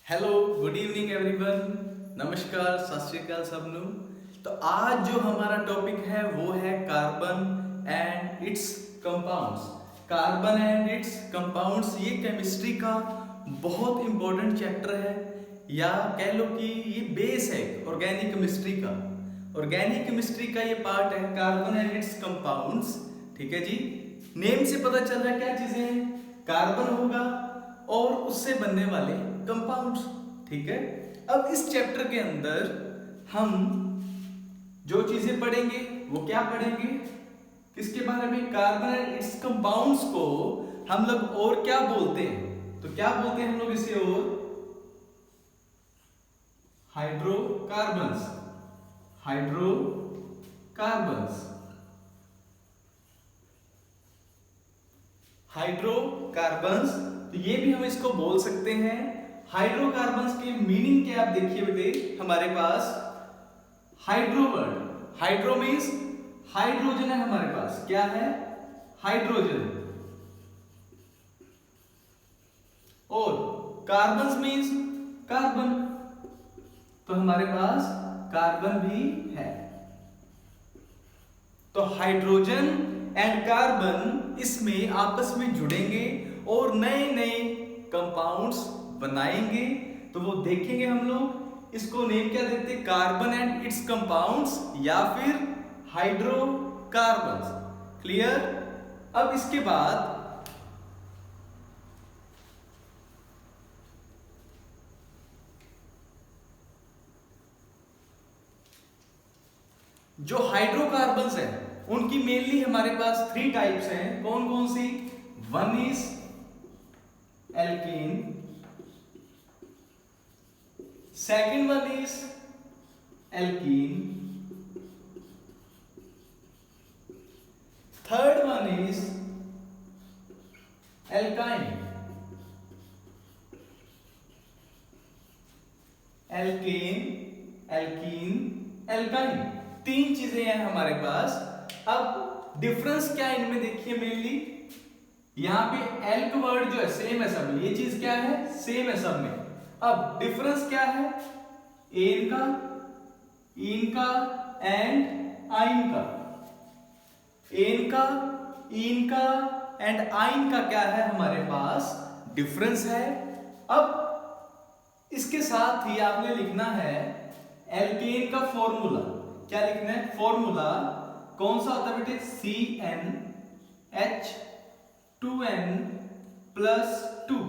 Hello good evening everyone. नमस्कार सत श्री अकाल सबनू। तो आज जो हमारा टॉपिक है वो है carbon and it's compounds. Carbon and it's compounds ये केमिस्ट्री का बहुत इंपॉर्टेंट चैप्टर है, या कह लो कि ये बेस है ऑर्गेनिक केमिस्ट्री का। ऑर्गेनिक केमिस्ट्री का ये पार्ट है कार्बन एंड इट्स कंपाउंड्स। ठीक है जी। नेम से पता चल रहा है क्या चीजें हैं, कार्बन होगा और उससे बनने वाले कंपाउंड्स। ठीक है। अब इस चैप्टर के अंदर हम जो चीजें पढ़ेंगे वो क्या पढ़ेंगे, किसके बारे में, कार्बन एंड इट्स कंपाउंड्स को हम लोग और क्या बोलते हैं। तो क्या बोलते हैं हम लोग इसे, और हाइड्रोकार्बन्स। हाइड्रोकार्बन्स हाइड्रोकार्बन्स तो ये भी हम इसको बोल सकते हैं। हाइड्रोकार्बन्स की मीनिंग क्या, आप देखिए बेटे हमारे पास hydro word, hydro means hydrogen है हमारे पास, क्या है, हाइड्रोजन। और कार्बन्स मीन्स कार्बन, तो हमारे पास कार्बन भी है। तो हाइड्रोजन एंड कार्बन इसमें आपस में जुड़ेंगे और नए नए कंपाउंड्स बनाएंगे। तो वो देखेंगे हम लोग, इसको नेम क्या देते हैं, कार्बन एंड इट्स कंपाउंड्स या फिर हाइड्रोकार्बन्स। क्लियर। अब इसके बाद जो हाइड्रोकार्बन्स हैं उनकी मेनली हमारे पास 3 टाइप्स हैं। कौन कौन सी, one is alkene, second one is alkene, third one is alkyne. Alkane, alkene, alkyne, 3 चीजें हैं हमारे पास। अब डिफरेंस क्या है इनमें, देखिए मेनली यहां पे एल्क वर्ड जो है सेम है सब में, ये चीज क्या है, सेम है सब में। अब डिफरेंस क्या है, एन का, इन का एंड आइन का। एन का, इन का एंड आइन का क्या है हमारे पास, डिफरेंस है। अब इसके साथ ही आपने लिखना है एल्केन का फॉर्मूला। क्या लिखना है, फॉर्मूला कौन सा होता है बेटे, CnH2n प्लस 2।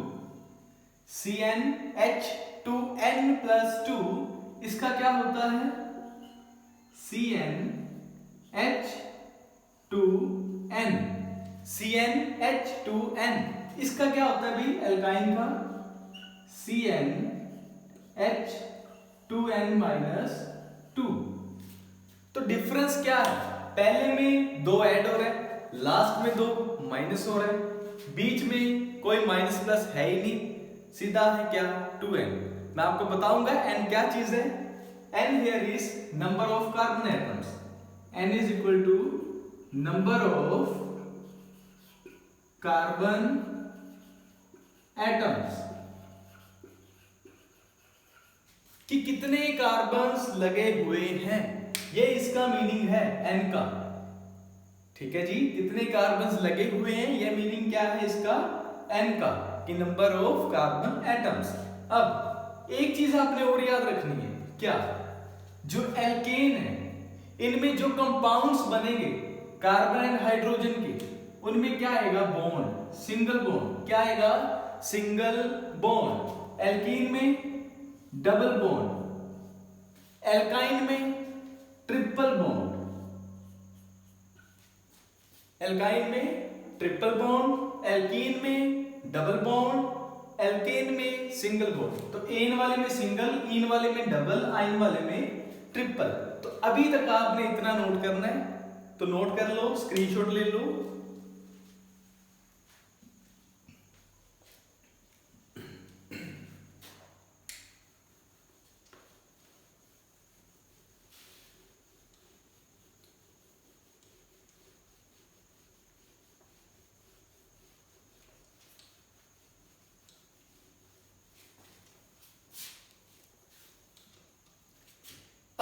CnH2n प्लस 2 इसका क्या होता है, CnH2n। CnH2n इसका क्या होता है भाई, एल्काइन का CnH2n माइनस 2। तो डिफरेंस क्या है, पहले में 2 ऐड हो रहा है, लास्ट में 2 माइनस हो रहा है, बीच में कोई माइनस प्लस है ही नहीं, सीधा है क्या, 2n। मैं आपको बताऊंगा n क्या चीज है। n here is number of carbon atoms, n is equal to number of carbon atoms, कि कितने कार्बन्स लगे हुए हैं, ये इसका मीनिंग है n का। ठीक है जी, कितने कार्बन्स लगे हुए हैं, ये मीनिंग क्या है इसका, n का, कि नंबर ऑफ कार्बन एटम्स। अब एक चीज आपने और याद रखनी है, क्या, जो एल्केन है इनमें जो कंपाउंड्स बनेंगे कार्बन एंड हाइड्रोजन के, उनमें क्या आएगा, बॉन्ड, सिंगल बॉन्ड। क्या आएगा, सिंगल बॉन्ड। एल्कीन में डबल बॉन्ड, एल्काइन में ट्रिपल बॉन्ड। एल्काइन में ट्रिपल बॉन्ड, एल्कीन में डबल बॉन्ड, एल्केन में सिंगल बॉन्ड। तो एन वाले में सिंगल, इन वाले में डबल, आइन वाले में ट्रिपल। तो अभी तक आपने इतना नोट करना है, तो नोट कर लो, स्क्रीनशॉट ले लो।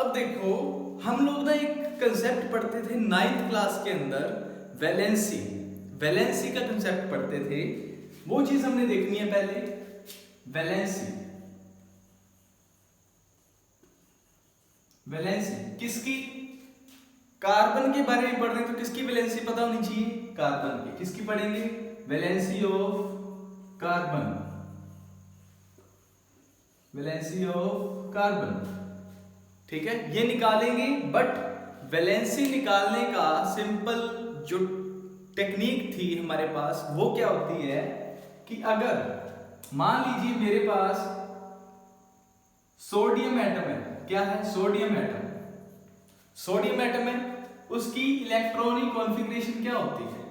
अब देखो, हम लोग ना एक कंसेप्ट पढ़ते थे 9th क्लास के अंदर, वैलेंसी। वैलेंसी का कंसेप्ट पढ़ते थे, वो चीज हमने देखनी है पहले। वैलेंसी, वैलेंसी किसकी? कार्बन के बारे में पढ़ रहे हैं तो किसकी वैलेंसी पता होनी चाहिए? कार्बन की। किसकी पढ़ेंगे? Valency of carbon, valency of carbon. ठीक है, ये निकालेंगे। बट वैलेंसी निकालने का सिंपल जो टेक्निक थी हमारे पास, वो क्या होती है कि अगर मान लीजिए मेरे पास सोडियम एटम है। क्या है? Sodium atom. सोडियम एटम है, उसकी इलेक्ट्रॉनिक कॉन्फ़िगरेशन क्या होती है?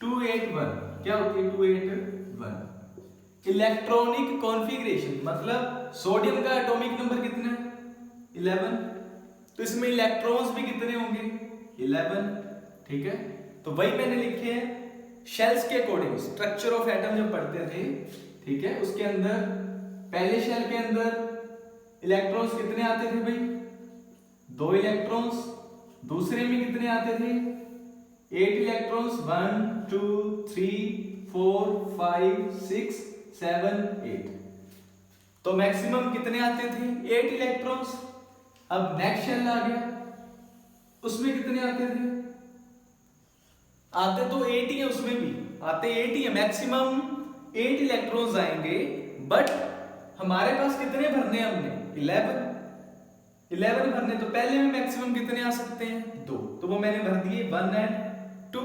281। क्या होती है? 281 इलेक्ट्रॉनिक कॉन्फ़िगरेशन। मतलब सोडियम का एटॉमिक नंबर कितना है? 11। तो इसमें इलेक्ट्रॉन्स भी कितने होंगे? 11। ठीक है, तो वही मैंने लिखे हैं शेल्स के अकॉर्डिंग। स्ट्रक्चर ऑफ एटम जब पढ़ते थे, ठीक है, उसके अंदर पहले शेल के अंदर इलेक्ट्रॉन्स कितने आते थे भाई? 2 इलेक्ट्रॉन्स। दूसरे में कितने आते थे? 8 इलेक्ट्रॉन्स। 1 2 3 4 5 6 7 8। तो मैक्सिमम कितने आते थे? 8 इलेक्ट्रॉन्स। अब नेक्स्ट शेल आ गया, उसमें कितने आते थे? आते तो 8 ही है, उसमें भी आते 8 ही है। मैक्सिमम 8 इलेक्ट्रॉन्स आएंगे। बट हमारे पास कितने भरने हैं? हमने 11 भरने। तो पहले में मैक्सिमम कितने आ सकते हैं? 2। तो वो मैंने भर दिए 1 और 2।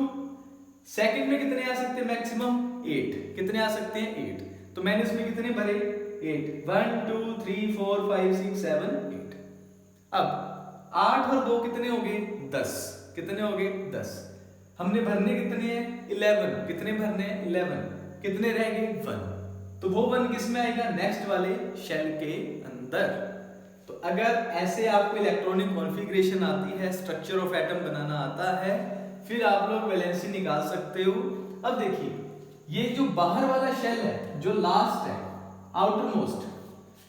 सेकंड में कितने आ सकते हैं मैक्सिमम? 8। कितने आ सकते हैं? 8। तो मैंने उसमें कितने भरे? 8। 1 2 3 4 5 6 7 8। अब 8 और 2 कितने हो गए? 10। कितने हो गए? 10। हमने भरने कितने हैं? 11। कितने भरने हैं? 11। कितने रह गए? 1। तो वो 1 किस में आएगा? नेक्स्ट वाले शेल के अंदर। तो अगर ऐसे आपको इलेक्ट्रॉनिक कॉन्फ़िगरेशन आती है, स्ट्रक्चर ऑफ एटम बनाना आता है, फिर आप लोग वैलेंसी निकाल सकते हो। अब देखिए, ये जो बाहर वाला शेल है, जो लास्ट है, आउटर मोस्ट,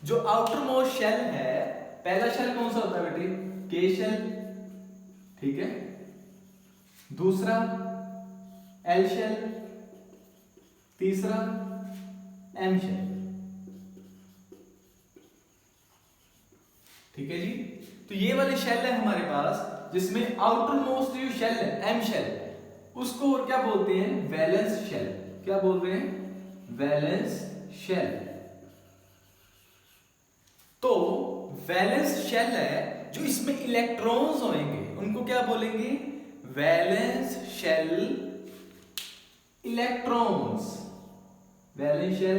जो आउटर मोस्ट शेल है, पहला शेल कौन सा होता है बेटे? के शेल। ठीक है, दूसरा एल शेल, तीसरा एम शेल। ठीक है जी, तो ये वाले शेल है हमारे पास, जिसमें आउटर मोस्ट जो शेल है, एम शेल, उसको और क्या बोलते हैं? Valence shell. क्या बोल रहे हैं? Valence shell. तो वैलेंस शेल है जो इसमें इलेक्ट्रॉन्स होंगे, उनको क्या बोलेंगे? Valence shell electrons. Valence shell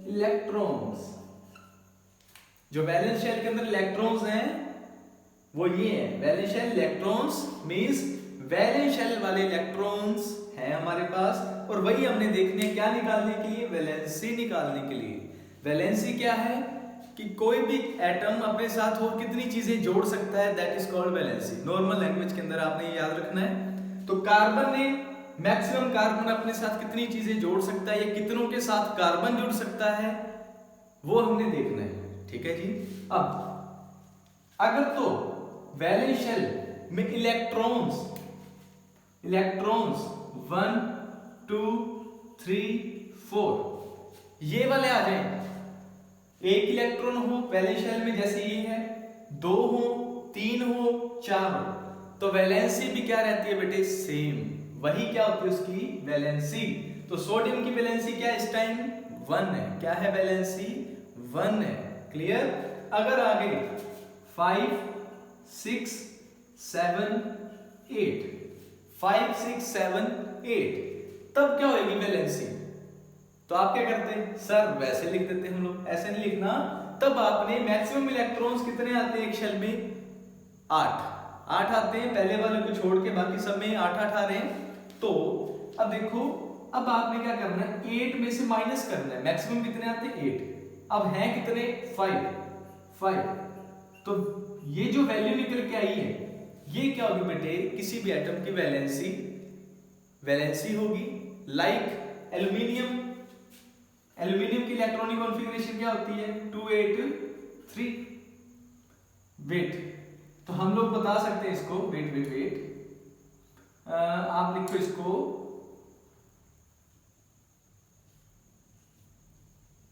electrons. जो वैलेंस शेल के अंदर इलेक्ट्रॉन्स हैं वो ये है, valence shell electrons. Means valence shell वाले इलेक्ट्रॉन्स हैं हमारे पास। और वही हमने देखने क्या निकालने के लिए? वैलेंसी निकालने के लिए। वैलेंसी क्या है कि कोई भी एटम अपने साथ और कितनी चीजें जोड़ सकता है, that is called valency. Normal language के अंदर आपने ये याद रखना है। तो कार्बन ने मैक्सिमम कार्बन अपने साथ कितनी चीजें जोड़ सकता है, या कितनों के साथ कार्बन जुड़ सकता है, वो हमने देखना है। ठीक है जी। अब अगर तो वैलेंस शेल में इलेक्ट्रॉन्स 1 2 3 4 ये वाले आ जाए, एक इलेक्ट्रॉन हो वैलेंस शेल में, जैसे ये है, 2 हो, 3 हो, 4 हो, तो वैलेंसी भी क्या रहती है बेटे? सेम। वही क्या होती है उसकी? वैलेंसी। तो सोडियम की वैलेंसी क्या है इस टाइम? 1 है। क्या है वैलेंसी? 1 है। क्लियर? अगर आगे 5 6 7 8 5 6 7 8 तब क्या होगी वैलेंसी? तो आप क्या करते हैं? सर वैसे लिख देते हैं हम लोग, ऐसे नहीं लिखना। तब आपने मैक्सिमम इलेक्ट्रॉन्स कितने आते हैं एक शेल में? 8 आते हैं, पहले वाले को छोड़ के बाकी सब में 8 आ रहे हैं। तो अब देखो, अब आपने क्या करना है? 8 में से माइनस करना है। मैक्सिमम कितने आते हैं? 8। अब हैं कितने? 5। तो ये जो वैल्यू निकल के आई है, ये क्या होगी बेटे? किसी भी एटम की वैलेंसी होगी। लाइक एल्यूमिनियम की इलेक्ट्रॉनिक कॉन्फ़िगरेशन क्या होती है? 283। वेट, तो हम लोग बता सकते हैं इसको, वेट वेट वेट, आप लिखो इसको,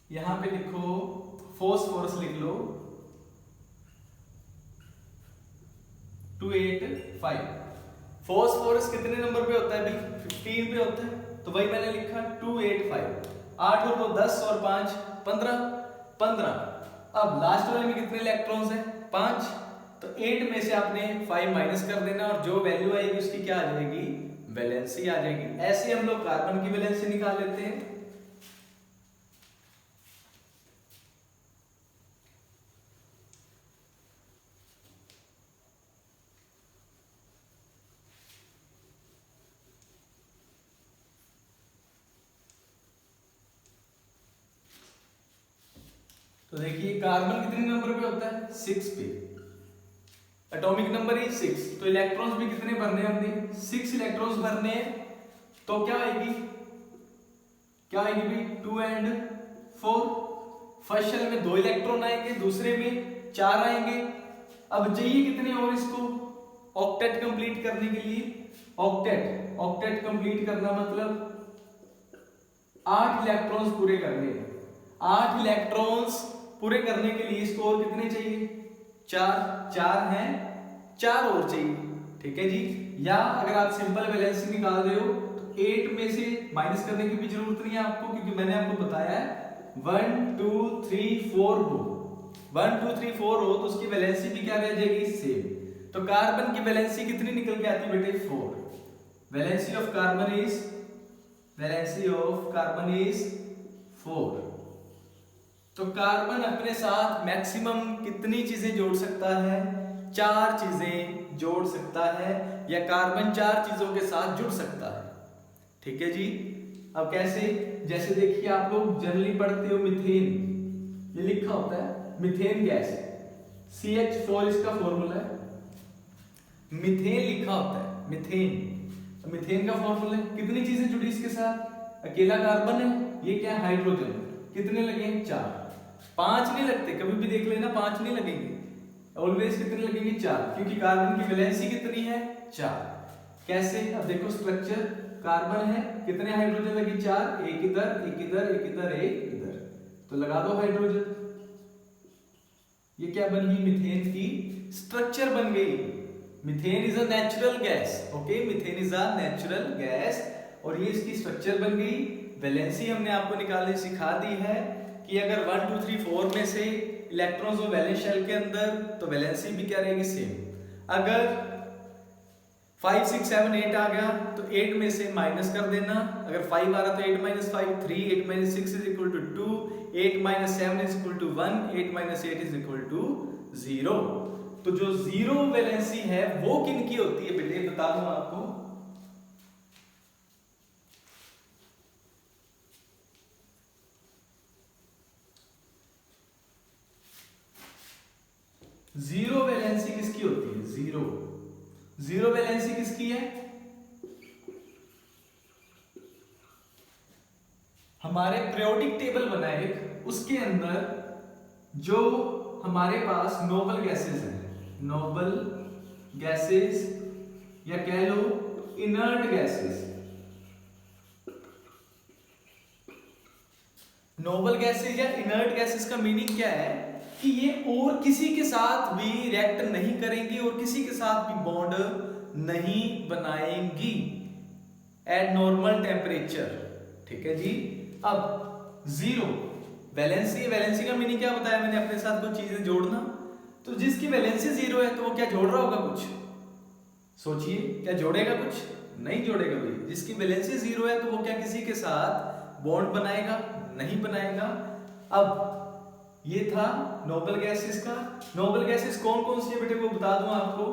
यहां पे लिखो फॉस्फोरस लिख लो 285। फॉस्फोरस कितने नंबर पे होता है अभी? 15 पे होता है, तो वही मैंने लिखा 285। 8 और 2 10 और 5 15 15। अब लास्ट वाले में कितने इलेक्ट्रॉन्स हैं? 5। तो 8 में से आपने 5 माइनस कर देना और जो वैल्यू आएगी उसकी क्या आ जाएगी? वैलेंसी आ जाएगी। ऐसे हम लोग कार्बन की वैलेंसी निकाल लेते हैं। तो देखिए कार्बन कितने नंबर पे होता है? 6 पे। एटॉमिक नंबर इज 6, तो इलेक्ट्रॉन्स भी कितने भरने हैं हमने? 6 इलेक्ट्रॉन्स भरने हैं। तो क्या आएगी? क्या आएगी भाई? 2 एंड 4। फर्स्ट शेल में 2 इलेक्ट्रॉन आएंगे, दूसरे में 4 आएंगे। अब चाहिए कितने और इसको ऑक्टेट कंप्लीट करने के लिए? ऑक्टेट कंप्लीट करना मतलब 8 इलेक्ट्रॉन्स पूरे करने हैं। 8 इलेक्ट्रॉन्स पूरे करने के लिए इसको और कितने चाहिए? 4 हैं, 4 और चाहिए। ठीक है जी। या अगर आप सिंपल वैलेंसी निकाल रहे हो तो 8 में से माइनस करने की भी जरूरत नहीं है आपको, क्योंकि मैंने आपको बताया है 1 2 3 4 हो, 1 2 3 4 हो तो उसकी वैलेंसी भी क्या रह जाएगी? सेम। तो कार्बन की वैलेंसी कितनी निकल के आती है बेटे? 4। Valency of carbon is 4। तो कार्बन अपने साथ मैक्सिमम कितनी चीजें जोड़ सकता है? 4 चीजें जोड़ सकता है, या कार्बन 4 चीजों के साथ जुड़ सकता है। ठीक है जी। अब कैसे? जैसे देखिए आप लोग जनरली पढ़ते हो मीथेन, ये लिखा होता है मीथेन गैस, CH4 इसका फॉर्मूला है। मीथेन लिखा होता है, मीथेन। तो मीथेन का फॉर्मूला है, कितनी चीजें जुड़ी इसके साथ? अकेला कार्बन है, ये क्या है? हाइड्रोजन। कितने लगे? 4। 5 नहीं लगते, कभी भी देख लेना 5 नहीं लगेंगे, ऑलवेज कितने लगेंगे? 4, क्योंकि कार्बन की वैलेंसी कितनी है? 4। कैसे? अब देखो स्ट्रक्चर, कार्बन है, कितने हाइड्रोजन लगे? 4। एक इधर, एक इधर, एक इधर, एक इधर, तो लगा दो हाइड्रोजन। ये क्या बन गई? मीथेन की स्ट्रक्चर बन गई। Methane is a natural gas. Okay, methane is a natural gas, और ये इसकी स्ट्रक्चर बन गई। वैलेंसी हमने आपको निकालनी सिखा दी है कि अगर 1 2 3 4 में से इलेक्ट्रॉन्स हो वैलेंस शेल के अंदर, तो वैलेंसी भी क्या रहेगी? सेम। अगर 5 6 7 8 आ गया तो 8 में से माइनस कर देना। अगर 5 आ रहा तो 8 - 5 3, 8 - 6 = 2, 8 - 7 = 1, 8 - 8 = 0। तो जो 0 वैलेंसी है वो किनकी होती है बेटे? बता दूं आपको, जीरो वैलेंसी किसकी होती है? जीरो वैलेंसी किसकी है? हमारे पीरियोडिक टेबल बना है एक, उसके अंदर जो हमारे पास नोबल गैसेस हैं, नोबल गैसेस या कह लो इनर्ट गैसेस। नोबल गैसेस या इनर्ट गैसेस का मीनिंग क्या है कि ये और किसी के साथ भी रिएक्ट नहीं करेंगी और किसी के साथ भी बॉन्ड नहीं बनाएंगी एट नॉर्मल टेम्परेचर। ठीक है जी। अब जीरो वैलेंसी का मीनिंग क्या बताया मैंने? अपने साथ कुछ चीजें जोड़ना। तो जिसकी वैलेंसी 0 है तो वो क्या जोड़ रहा होगा? कुछ सोचिए, क्या जोड़ेगा? कुछ नहीं जोड़ेगा भाई। जिसकी वैलेंसी 0 है तो वो क्या किसी के साथ बॉन्ड बनाएगा? नहीं बनाएगा। अब ये था नोबल गैसेस का। नोबल गैसेस कौन कौन सी है बेटे वो बता दूं आपको,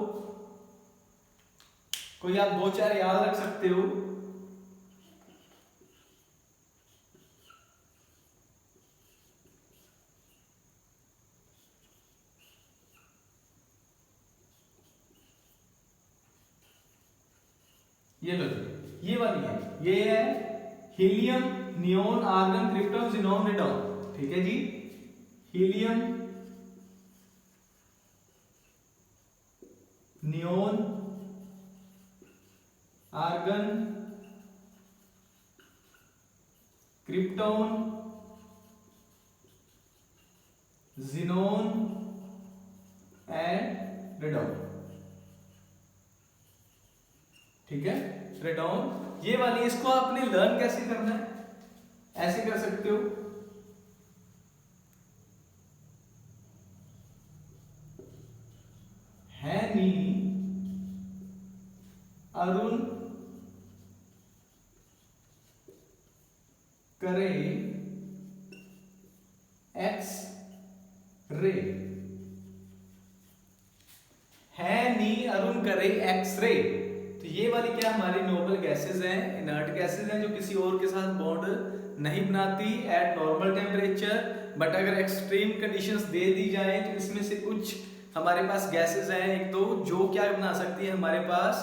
कोई आप 2-4 याद रख सकते हो? ये लो, ये वाली है, ये है helium, neon, argon, krypton, xenon, radon. ठीक है जी। Helium, neon, argon, krypton, xenon and radon. ठीक है, रेडॉन ये वाली, इसको आपने लर्न कैसे करना है, ऐसे कर सकते हो। हैनी, अरुण करे एक्स रे। हैनी अरुण करे एक्स रे। तो ये वाली क्या हमारी नोबल गैसेस हैं, इनर्ट गैसेस हैं, जो किसी और के साथ बॉन्ड नहीं बनाती एट नॉर्मल टेम्परेचर। बट अगर एक्सट्रीम कंडीशंस दे दी जाए तो इसमें से कुछ हमारे पास गैसेस हैं एक दो जो क्या बना सकती है, हमारे पास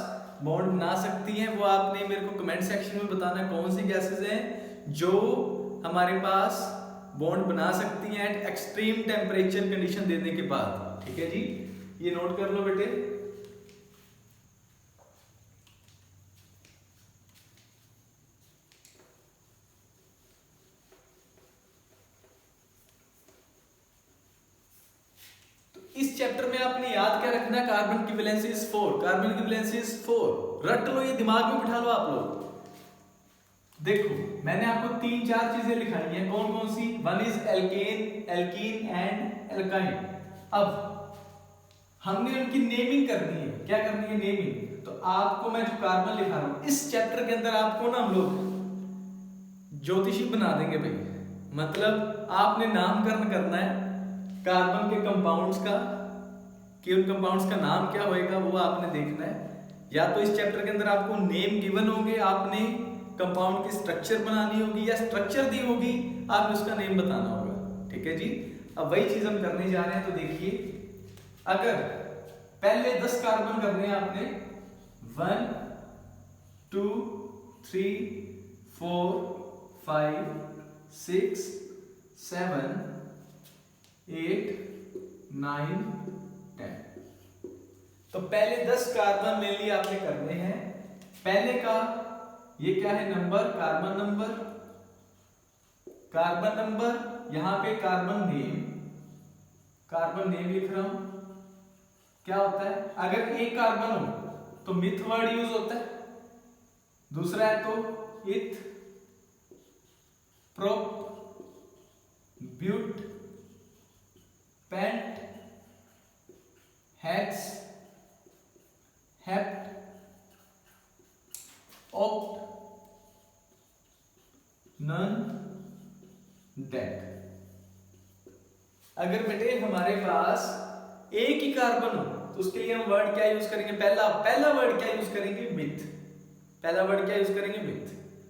बॉन्ड बना सकती हैं। वो आपने मेरे को कमेंट सेक्शन में बताना कौन सी गैसेस हैं जो हमारे पास बॉन्ड बना सकती हैं एट एक्सट्रीम टेम्परेचर कंडीशन देने के बाद। ठीक है जी, ये नोट कर लो बेटे। इस चैप्टर में आपने याद क्या रखना है, कार्बन की वैलेंसी इज 4, कार्बन की वैलेंसी इज 4। रट लो, ये दिमाग में बिठा लो आप लोग। देखो मैंने आपको 3-4 चीजें लिखाई हैं, कौन कौन सी, one is alkane, alkene and alkyne. अब हमने उनकी नेमिंग करनी है, क्या करनी है, नेमिंग। तो आपको मैं जो कार्बन लिखा रहा हूं इस चैप्टर के अंदर आपको ना हम लोग ज्योतिषी बना देंगे भाई। मतलब आपने नामकरण करना है कार्बन के कंपाउंड्स का, कि उन कंपाउंड्स का नाम क्या होएगा वो आपने देखना है। या तो इस चैप्टर के अंदर आपको नेम गिवन होंगे, आपने कंपाउंड की स्ट्रक्चर बनानी होगी या स्ट्रक्चर दी होगी, आपने उसका नेम बताना होगा। ठीक है जी, अब वही चीज हम करने जा रहे हैं। तो देखिए, अगर पहले 10 कार्बन करने हैं आपने, 1 2 3 4 5 6 7 8 9 10। तो पहले 10 कार्बन मेनली आपने करने हैं। पहले का ये क्या है, number, carbon number, carbon number, यहां पे कार्बन नेम, कार्बन नेम लिख रहा हूं। क्या होता है, अगर एक कार्बन हो तो मिथ वर्ड यूज होता है, दूसरा है तो eth, prop, but, pent, hex, hept, oct, non, dec. अगर बेटे हमारे पास एक ही कार्बन हो तो उसके लिए हम वर्ड क्या यूज करेंगे, पहला वर्ड क्या यूज करेंगे, मिथ। पहला वर्ड क्या यूज करेंगे, मिथ।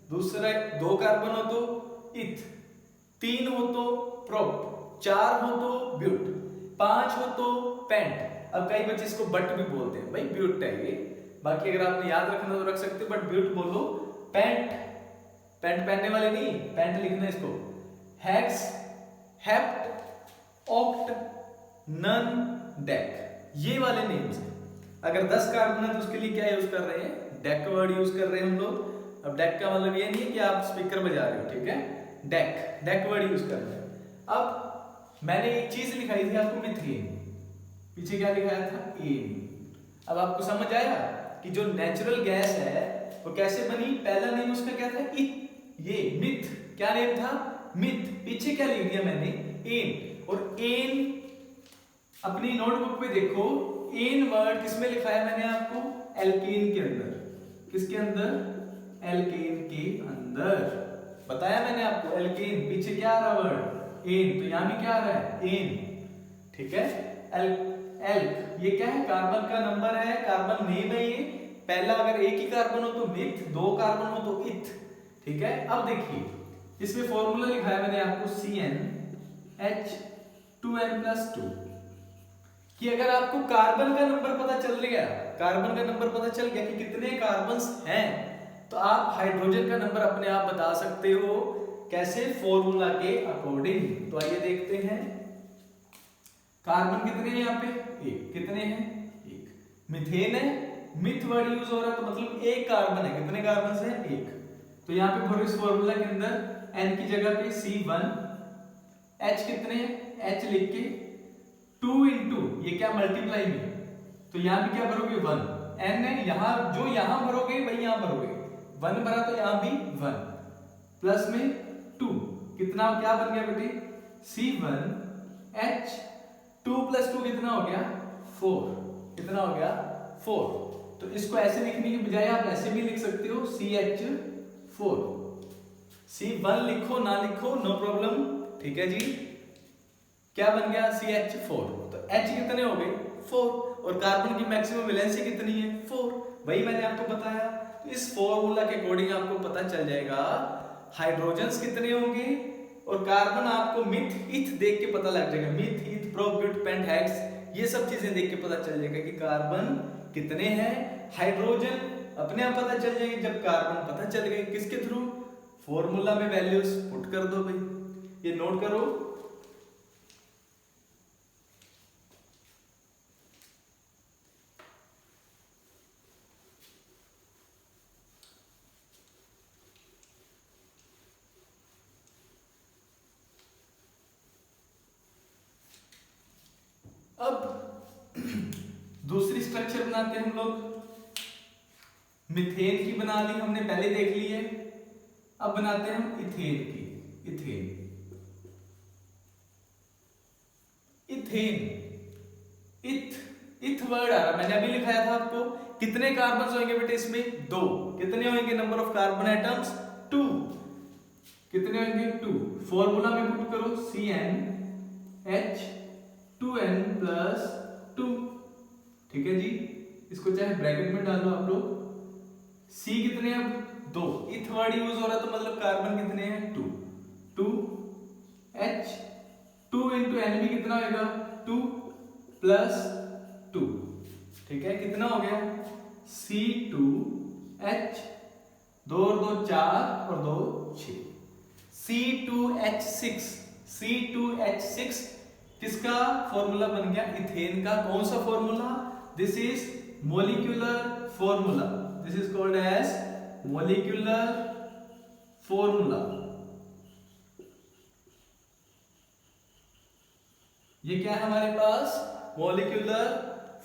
दूसरा, 2 कार्बन हो तो इथ, 3 हो तो प्रोप, 4 हो तो ब्यूट, 5 हो तो पेंट। अब कई बच्चे इसको बट भी बोलते हैं, भाई ब्यूट है ये, बाकी अगर आपने याद रखना तो रख सकते हो, बट ब्यूट बोलो। पेंट, पेंट पहनने वाले नहीं, पेंट लिखना इसको। Hex, hept, oct, non, dec, ये वाले नेम्स हैं। अगर 10 कार्बन है तो उसके लिए क्या यूज कर रहे हैं, डेक वर्ड यूज कर रहे हैं हम लोग। अब डेक का मतलब ये नहीं है कि आप स्पीकर बजा रहे हो, ठीक है, डेक, डेक वर्ड यूज कर रहे हैं। अब मैंने एक चीज लिखाई थी आपको, मीथेन, पीछे क्या लिखाया था, एन। अब आपको समझ आया कि जो नेचुरल गैस है वो कैसे बनी। पहला नेम उसका क्या था, इथ, ये मिथ, क्या नेम था, मिथ। पीछे क्या लिख दिया मैंने, एन। और एन अपनी नोटबुक पे देखो, एन वर्ड किसमें लिखा है मैंने आपको, एल्केन के अंदर। किसके अंदर, एल्केन के अंदर बताया मैंने आपको। एल्केन, पीछे क्या आ रहा वर्ड, एन, तो यहां भी क्या आ रहा है, एन। ठीक है, एल्क, ये क्या है, कार्बन का नंबर है, कार्बन नेम है ये। पहला अगर एक ही कार्बन हो तो मिथ, 2 कार्बन हो तो इथ। ठीक है, अब देखिए इसमें फॉर्मूला लिखा है मैंने आपको, CnH2n+2, कि अगर आपको कार्बन का नंबर पता चल गया, कार्बन का नंबर पता चल गया कि कितने कार्बन्स हैं, तो आप हाइड्रोजन का नंबर अपने आप बता सकते हो। कैसे, फॉर्मूला के अकॉर्डिंग। तो आइए देखते हैं, कार्बन कितने हैं यहाँ पे, 1, कितने हैं, 1। मीथेन है, मिथ वर्ड यूज हो रहा है तो मतलब एक कार्बन है, कितने कार्बन है, एक। तो यहाँ पे भरो इस फॉर्मूला के अंदर N की जगह पे C1, H कितने हैं, H लिख के 2 इंटू ये क्या मल्टीप्लाई में, तो यहाँ पे क्या भरोगे 1, N है यहाँ, जो यहाँ भरोगे वही यहाँ भरोगे, 1 भरा तो यहाँ भी 1 प्लस में 2, कितना क्या बन गया बेटे, C1 H 2 प्लस 2 कितना हो गया 4, कितना हो गया 4। तो इसको ऐसे लिखने की बजाय आप ऐसे भी लिख सकते हो CH4, C1 लिखो ना लिखो नो प्रॉब्लम, ठीक है जी। क्या बन गया CH4, तो H कितने हो गए 4 और कार्बन की मैक्सिमम वैलेंसी कितनी है 4, वही मैंने आपको बताया। तो इस फॉर्मूला के अकॉर्डिंग आपको पता चल जाएगा हाइड्रोजन्स कितने होंगे और कार्बन आपको मिथ इथ देख के पता लग जाएगा, मिथ इथ प्रोप ब्यूट पेंट हेक्स, ये सब चीजें देख के पता चल जाएगा कि कार्बन कितने हैं। हाइड्रोजन अपने आप पता चल जाएगी जब कार्बन पता चल गए, किसके थ्रू, फॉर्मूला में वैल्यूज पुट कर दो भाई, ये नोट करो। अब दूसरी स्ट्रक्चर बनाते हैं हम लोग, मिथेन की बना ली हमने, पहले देख ली है। अब बनाते हैं हम इथेन की, इथेन, इथेन, इथ वर्ड आ रहा, मैंने अभी लिखाया था आपको, कितने कार्बन होंगे बेटे इसमें 2, कितने होंगे नंबर ऑफ कार्बन एटम्स 2, कितने होंगे 2, फॉर्मूला में पुट करो CnH 2n प्लस 2, ठीक है जी। इसको चाहे ब्रैकेट में डाल लो आप लोग, C कितने हैं अब 2, इथ वर्ड यूज हो रहा तो मतलब कार्बन कितने हैं 2, 2 H 2 इंटू N भी कितना होगा 2 प्लस 2, ठीक है, कितना हो गया C2H, 2 और 2 4 और 2 6, C2H6, C2H6 किसका फॉर्मूला बन गया, इथेन का। कौन सा formula, this is molecular formula, this is called as molecular formula. ये क्या है हमारे पास, मॉलिक्यूलर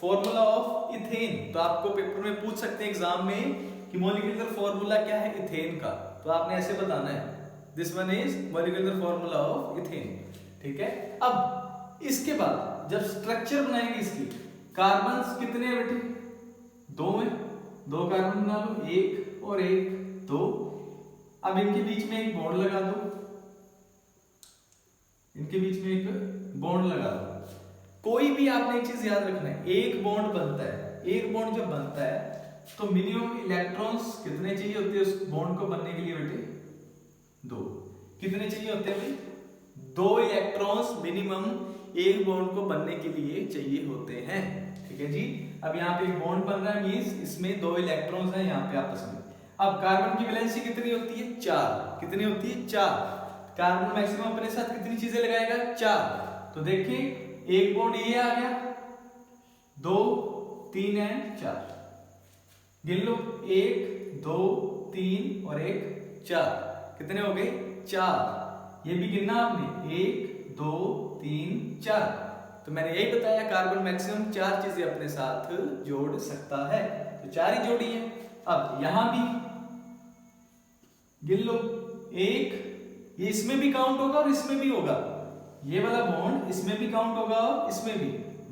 फॉर्मूला ऑफ इथेन। तो आपको पेपर में पूछ सकते हैं एग्जाम में कि मॉलिक्यूलर फॉर्मूला क्या है इथेन का, तो आपने ऐसे बताना है, this one is molecular formula of ethane, ठीक है। अब इसके बाद जब स्ट्रक्चर बनाएंगे इसकी, कार्बन्स कितने हैं बेटे 2 में, 2 कार्बन बना लो, 1 और 1 2, अब इनके बीच में एक बॉन्ड लगा दो, इनके बीच में एक बॉन्ड लगा दो। कोई भी आपने एक चीज याद रखना है, एक बॉन्ड बनता है, एक बॉन्ड जब बनता है तो मिनिमम इलेक्ट्रॉन्स कितने चाहिए होते हैं उस बॉन्ड को बनने के लिए बेटे 2, कितने चाहिए होते हैं भाई 2 इलेक्ट्रॉन्स मिनिमम एक बॉन्ड को बनने के लिए चाहिए होते हैं, ठीक है जी। अब यहाँ पे एक बॉन्ड बन रहा है, मींस इसमें 2 इलेक्ट्रॉन्स हैं यहाँ पे आपस में। अब कार्बन की वैलेंसी कितनी होती है 4, कितनी होती है 4, कार्बन मैक्सिमम अपने साथ कितनी चीजें लगाएगा 4, तो देखिए एक बॉन्ड ये आ गया, 2 3 एंड 4, गिन लो 1 2 3 और 1 4, कितने हो गए 4, ये भी गिनना आपने 1 2 3 4। तो मैंने यही बताया कार्बन मैक्सिमम 4 चीजें अपने साथ जोड़ सकता है, तो 4 ही जोड़ी है। अब यहां भी गिन लो 1, ये इसमें भी काउंट होगा और इसमें भी होगा, ये वाला बॉन्ड इसमें भी काउंट होगा और इसमें भी,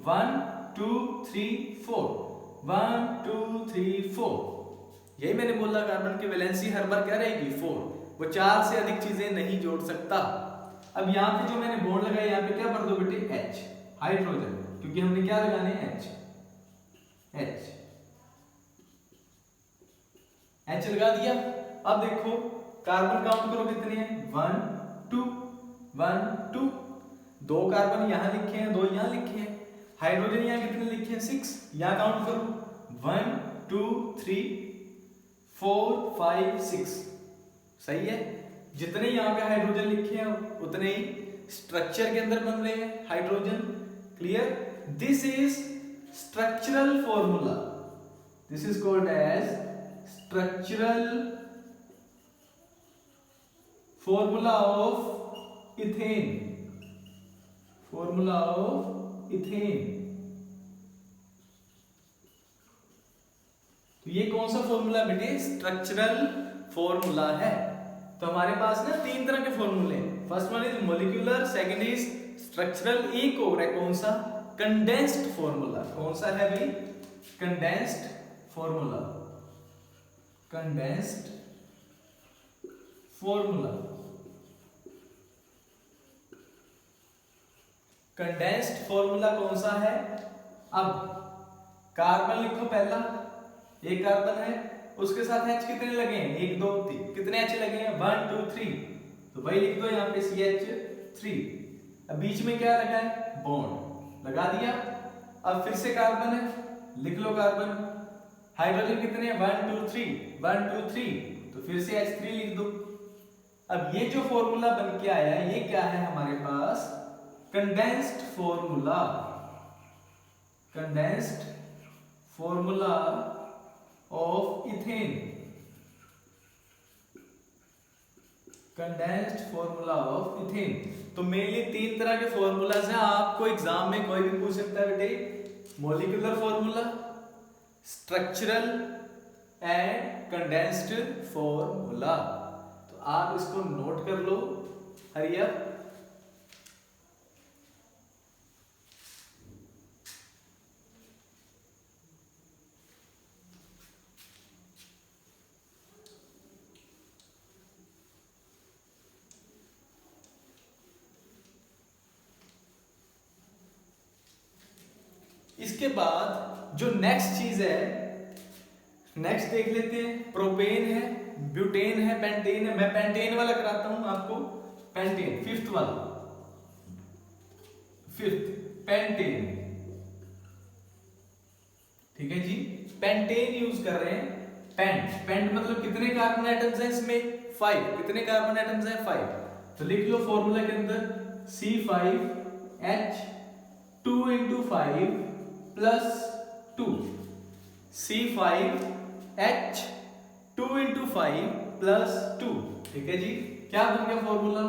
1 2 3 4, 1 2 3 4, यही मैंने बोला कार्बन की वैलेंसी हर बार क्या रहेगी 4, वो 4 से अधिक चीजें नहीं जोड़ सकता। अब यहाँ पे जो मैंने बॉन्ड लगाया यहाँ पे क्या भर दो बेटे H, हाइड्रोजन, क्योंकि हमने क्या लगाने H, H लगा दिया। अब देखो कार्बन काउंट करो कितने हैं 1 2 1 2, 2 कार्बन यहाँ लिखे हैं 2 यहाँ लिखे हैं, हाइड्रोजन यहाँ कितने लिखे हैं 6, यहाँ काउंट करो 1 2 3 4 5 6, सही है। जितने यहाँ पे हाइड्रोजन लिखे हैं उतने ही स्ट्रक्चर के अंदर बन रहे हैं hydrogen, clear. This is structural formula. This is called as structural formula of ethane. Formula of ethane. तो ये कौन सा फॉर्मूला बेटे? स्ट्रक्चरल फॉर्मूला है। तो हमारे पास ना तीन तरह के फॉर्मूले हैं। First one is molecular, second is structural, एक और है कौन सा? Condensed formula. कौन सा है भाई? Condensed formula. Condensed formula. Condensed formula कौन सा है? अब कार्बन लिखो पहला, एक कार्बन है, उसके साथ H कितने लगे हैं? 1 2 3। कितने H लगे हैं? 1 2 3। तो भाई लिख दो यहाँ पे CH3। अब बीच में क्या लगा है? बॉन्ड लगा दिया। अब फिर से कार्बन है, लिख लो कार्बन। हाइड्रोजन कितने हैं? 1 2 3 1 2 3। तो फिर से H3 लिख दो। अब ये जो फॉर्मूला बन के आया है, ये क्या है हमारे पास? Condensed formula. Condensed formula of ethane. Condensed formula of ethane. तो मेनली तीन तरह के फॉर्मूलाज हैं। आपको एग्जाम में कोई भी पूछ सकता है बेटे, molecular formula, structural and condensed formula. तो आप इसको नोट कर लो। Hurry up. इसके बाद जो नेक्स्ट चीज है, नेक्स्ट देख लेते हैं। प्रोपेन है, ब्यूटेन है, पेंटेन है। मैं पेंटेन वाला कराता हूं आपको। पेंटेन फिफ्थ वाला, फिफ्थ पेंटेन। ठीक है जी, पेंटेन यूज कर रहे हैं। पेंट, पेंट मतलब कितने कार्बन एटम्स हैं इसमें? 5। कितने कार्बन एटम्स हैं? 5। तो लिख लो फॉर्मूला के अंदर C5H 2 into 5 plus 2। C5H 2 into 5 plus 2। ठीक है जी, क्या बन गया फॉर्मूला?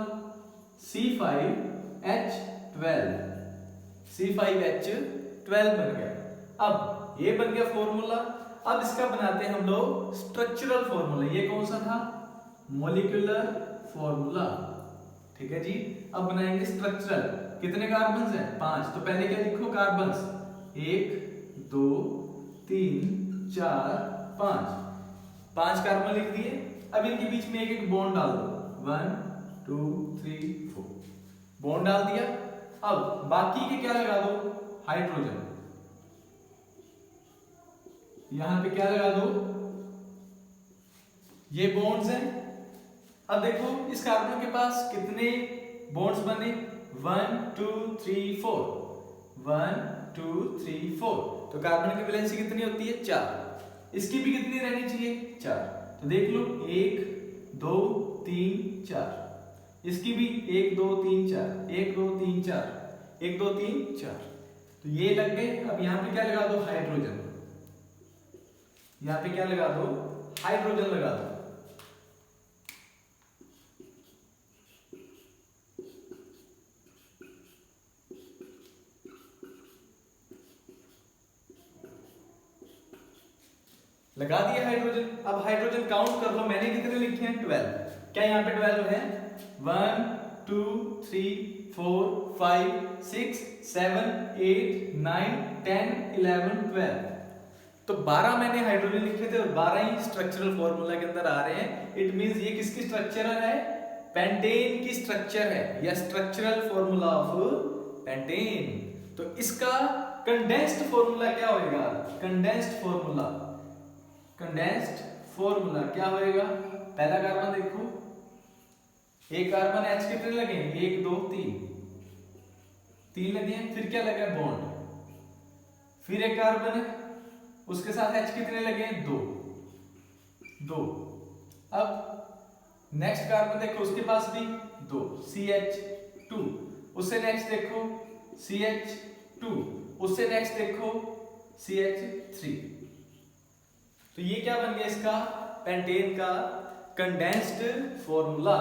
C5H12। C5H12 बन गया। अब ये बन गया फॉर्मूला। अब इसका बनाते हैं हम लोग स्ट्रक्चरल फॉर्मूला। ये कौन सा था? Molecular formula. ठीक है जी, अब बनाएंगे स्ट्रक्चरल। कितने कार्बन्स हैं? 5। तो पहले क्या लिखो? कार्बन्स 1 2 3 4 5। 5 कार्बन लिख दिए। अब इनके बीच में एक एक बॉन्ड डाल दो। 1 2 3 4 बॉन्ड डाल दिया। अब बाकी के क्या लगा दो? हाइड्रोजन। यहां पे क्या लगा दो? ये बॉन्ड्स हैं। अब देखो इस कार्बन के पास कितने बॉन्ड्स बने? 1 2 3 4। 1 2 3 4। तो कार्बन की वैलेंसी कितनी होती है? 4। इसकी भी कितनी रहनी चाहिए? 4। तो देख लो 1 2 3 4। इसकी भी 1 2 3 4 1 2 3 4 1 2 3 4। तो ये लग गए। अब यहां पे क्या लगा दो? हाइड्रोजन। यहां पे क्या लगा दो? हाइड्रोजन लगा दो। लगा दिया हाइड्रोजन। अब हाइड्रोजन काउंट कर लो, मैंने कितने लिखे हैं? 12। क्या यहाँ पे 12 है? 1 2 3 4 5 6 7 8 9 10 11 12। तो 12 मैंने हाइड्रोजन लिखे थे और 12 ही स्ट्रक्चरल फॉर्मूला के अंदर आ रहे हैं। इट मींस ये किसकी स्ट्रक्चरल है? पेंटेन की स्ट्रक्चर है, या स्ट्रक्चरल फॉर्मूला ऑफ पेंटेन। तो इसका कंडेंस्ड फॉर्मूला क्या होगा? कंडेंस्ड फॉर्मूला, कंडेंस्ड फॉर्मूला क्या होएगा? पहला कार्बन देखो, एक कार्बन H कितने लगे? 1 2 3 लगे हैं। फिर क्या लगा? बॉन्ड। फिर एक कार्बन है, उसके साथ H कितने लगे? 2। अब नेक्स्ट कार्बन देखो, उसके पास भी 2, CH2। उससे नेक्स्ट देखो CH2। उससे नेक्स्ट देखो CH3। तो ये क्या बन गया इसका, पेंटेन का कंडेंस्ड फॉर्मूला।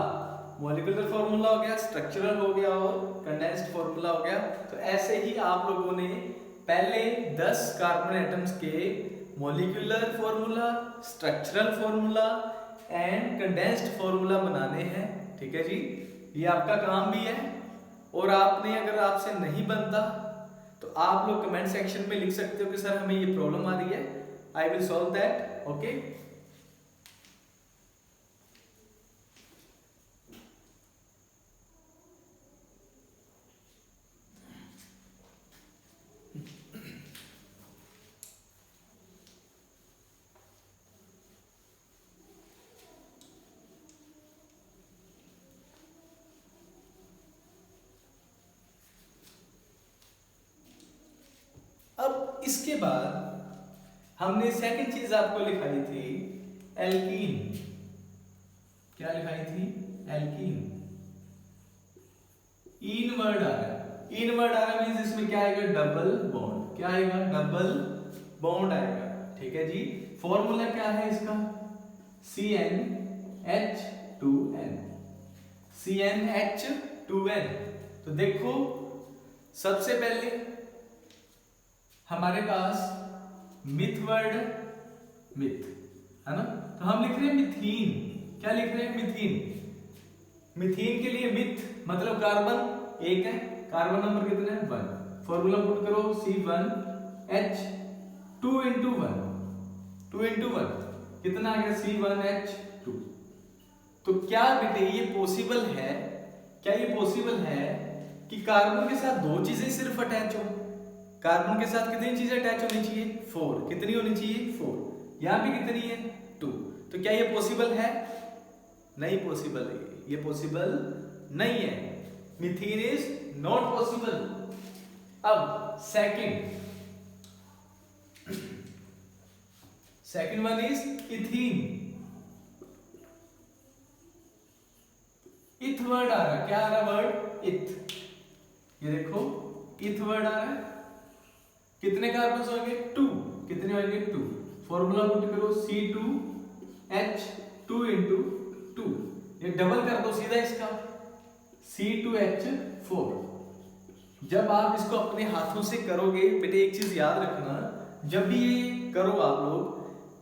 मॉलिक्यूलर फॉर्मूला हो गया, स्ट्रक्चरल हो गया और कंडेंस्ड फॉर्मूला हो गया। तो ऐसे ही आप लोगों ने पहले 10 कार्बन एटम्स के molecular formula, structural formula and condensed formula बनाने हैं। ठीक है जी, ये आपका काम भी है। और आपने अगर आपसे नहीं बनता तो आप लोग कमेंट सेक्शन में लिख सकते हो कि सर हमें ये प्रॉब्लम आ रही है, I will solve that. Okay, अब इसके बाद हमने सेकंड चीज आपको लिखाई थी एल्कीन। क्या लिखाई थी, एल्कीन। इन वर्ड आ रहा है, इन वर्ड आ रहा है मींस इसमें क्या आएगा, डबल बॉन्ड। क्या आएगा, डबल बॉन्ड आएगा। ठीक है जी, फॉर्मूला क्या है इसका, CnH2n, CnH2n। तो देखो सबसे पहले हमारे पास मिथ वर्ड, मिथ है ना, तो हम लिख रहे हैं मिथीन। क्या लिख रहे हैं, मिथीन। मिथीन के लिए मिथ मतलब कार्बन एक है, कार्बन नंबर कितने हैं, 1। फॉर्मूला पुट करो C1H2 into 1, 2 into 1 कितना आ गया, C1H2। तो क्या बेटे ये पॉसिबल है, क्या ये पॉसिबल है कि कार्बन के साथ दो चीजें सिर्फ अटैच हो। कार्बन के साथ कितनी चीजें अटैच होनी चाहिए, 4। कितनी होनी चाहिए, 4। यहां पे कितनी है, 2। तो क्या ये पॉसिबल है, नहीं पॉसिबल है, ये पॉसिबल नहीं है। Methane is not possible. अब सेकंड वन इज इथीन। इथ वर्ड आ रहा है, क्या आ रहा है वर्ड, इथ। ये देखो इथ वर्ड आ रहा है, कितने कार्बन होंगे, 2। कितने होंगे, 2। फॉर्मूला पुट करो C2H2 into 2, ये डबल कर दो सीधा इसका C2H4। जब आप इसको अपने हाथों से करोगे बेटे, एक चीज याद रखना, जब भी ये करो आप लोग,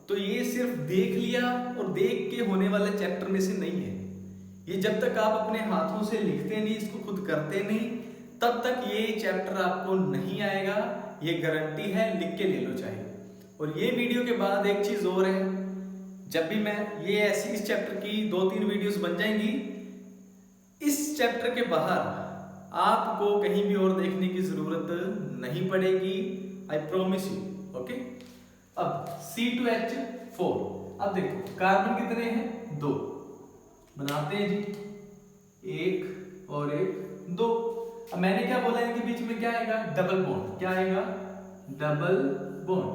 तो ये सिर्फ देख लिया और देख के होने वाले चैप्टर में से नहीं है। ये जब तक आप अपने हाथों से लिखते नहीं, इसको खुद करते नहीं, तब तक ये चैप्टर आपको नहीं आएगा। ये गारंटी है, लिख के ले लो चाहे। और ये वीडियो के बाद एक चीज और है, जब भी मैं ये ऐसी इस चैप्टर की 2-3 वीडियोस बन जाएंगी, इस चैप्टर के बाहर आपको कहीं भी और देखने की जरूरत नहीं पड़ेगी, आई प्रॉमिस यू। ओके, अब C2H4। अब देखो कार्बन कितने हैं, 2। बनाते हैं जी, 1 और 1, 2। अब मैंने क्या बोला, इनके बीच में क्या आएगा, डबल बॉन्ड। क्या आएगा, डबल बॉन्ड।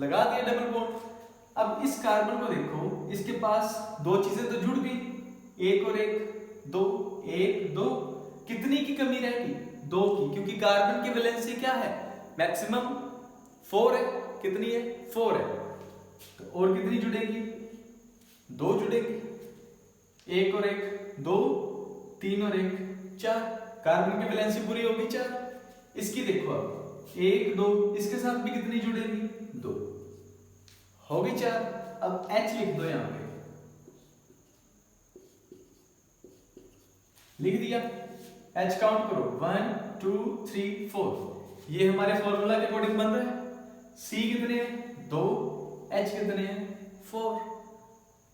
लगा दिया डबल बॉन्ड। अब इस कार्बन को देखो, इसके पास दो चीजें तो जुड़ गई, 1 और 1, 2, 1, 2। कितनी की कमी रहेगी, 2 की, क्योंकि कार्बन की वैलेंसी क्या है, मैक्सिमम 4 है। कितनी है, 4 है। तो और कितनी जुड़ेगी, 2 जुड़ेगी। 1 और 1, 2, 3 और 1, 4। कार्बन की वैलेंसी पूरी होगी 4। इसकी देखो अब 1, 2, इसके साथ भी कितनी जुड़ेगी, 2 होगी 4। अब H लिख दो, यहां पे लिख दिया। H काउंट करो, 1, 2, 3, 4। ये हमारे फॉर्मूला के अकॉर्डिंग बन रहा है। C कितने हैं, 2। H कितने हैं, 4।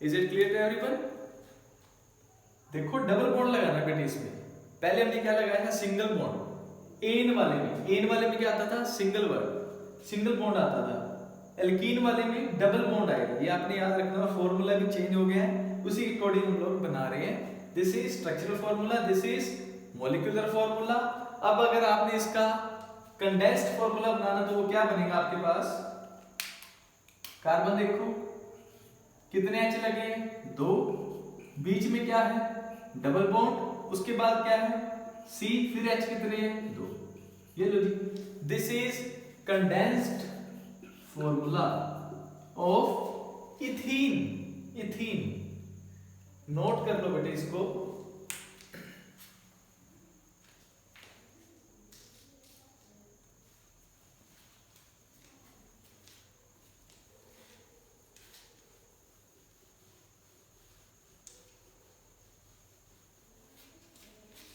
Is it clear to everyone. देखो डबल बॉन्ड लगाना बेटे इसमें। पहले हमने क्या लगाया था, सिंगल बॉन्ड। एन वाले में क्या आता था, सिंगल बॉन्ड आता था। एल्कीन वाले में डबल बॉन्ड आएगा। ये आपने याद रखना, फॉर्मूला भी चेंज हो गया है, उसी के अकॉर्डिंग हम लोग बना रहे हैं। This is structural formula, this is molecular formula. अब अगर आपने इसका कंडेंस्ड फॉर्मूला बनाना, तो वो क्या बनेगा आपके पास, कार्बन देखो कितने H लगे हैं, 2। बीच में क्या है, डबल बॉन्ड। उसके बाद क्या है, C, फिर H कितने हैं, 2। ये लो जी, this is condensed formula of ethene. Ethene note कर लो बेटे इसको।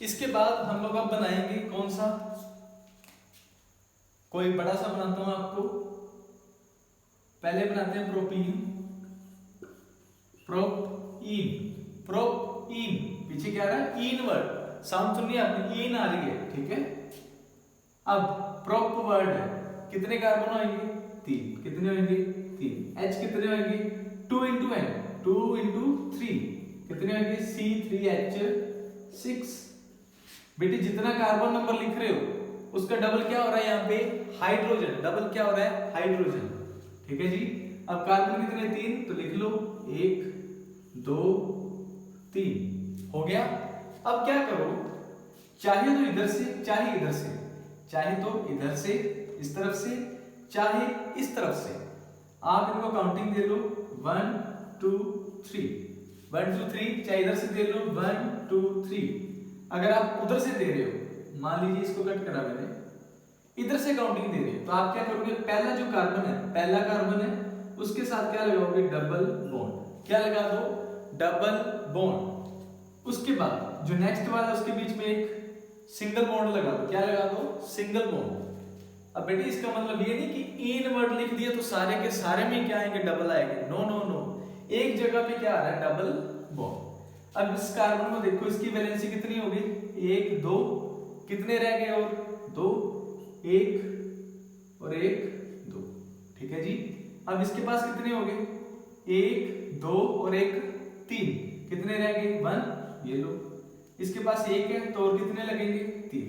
इसके बाद हम लोग अब बनाएंगे कौन सा, कोई बड़ा सा बनाता हूं आपको। पहले बनाते हैं प्रोपीन। प्रोपीन, प्रोपीन, पीछे क्या आ रहा है, इन वर्ड, साउंड सुनिए आपने, इन आ रही है, ठीक है। अब प्रोप वर्ड है, कितने कार्बन होंगे, 3, कितने होंगे, 3। H कितने होंगे, 2 इंटू N, 2 इंटू 3, कितने होंगे, C3H6। बेटे जितना कार्बन नंबर लिख रहे हो उसका डबल क्या हो रहा है यहाँ पे, हाइड्रोजन, डबल क्या हो रहा है, हाइड्रोजन, ठीक है जी। अब कार्बन कितने, 3, तो लिख लो 1 2 3, हो गया। अब क्या करो, चाहे तो इधर से चाहे इधर से, चाहे तो इधर से इस तरफ से चाहे इस तरफ से, आप इनको काउंटिंग दे लो 1 2 3, 1 2 3, चाहे इधर से दे लो 1 2 3। अगर आप उधर से दे रहे हो, मान लीजिए इसको कट करा मैंने, इधर से काउंटिंग दे रहे हो, तो आप क्या करोगे, पहला जो कार्बन है, पहला कार्बन है, उसके साथ क्या लगाओगे, डबल बॉन्ड। क्या लगा दो, डबल बॉन्ड। उसके बाद जो नेक्स्ट वाला है उसके बीच में एक सिंगल बॉन्ड लगा दो। क्या लगा दो, सिंगल बॉन्ड। अब बेटे इसका मतलब ये नहीं कि इन वर्ड लिख दिया तो सारे के सारे में क्या आएंगे, डबल आएंगे। नो नो नो, एक जगह पे क्या आ रहा है, डबल बॉन्ड। अब इस कार्बन को देखो, इसकी वैलेंसी कितनी होगी, 1 2, कितने रह गए, और 2, 1 और 1 2, ठीक है जी। अब इसके पास कितने हो गए, 1 2 और 1 3, कितने रह गए, 1, ये लो। इसके पास 1 है तो और कितने लगेंगे, 3,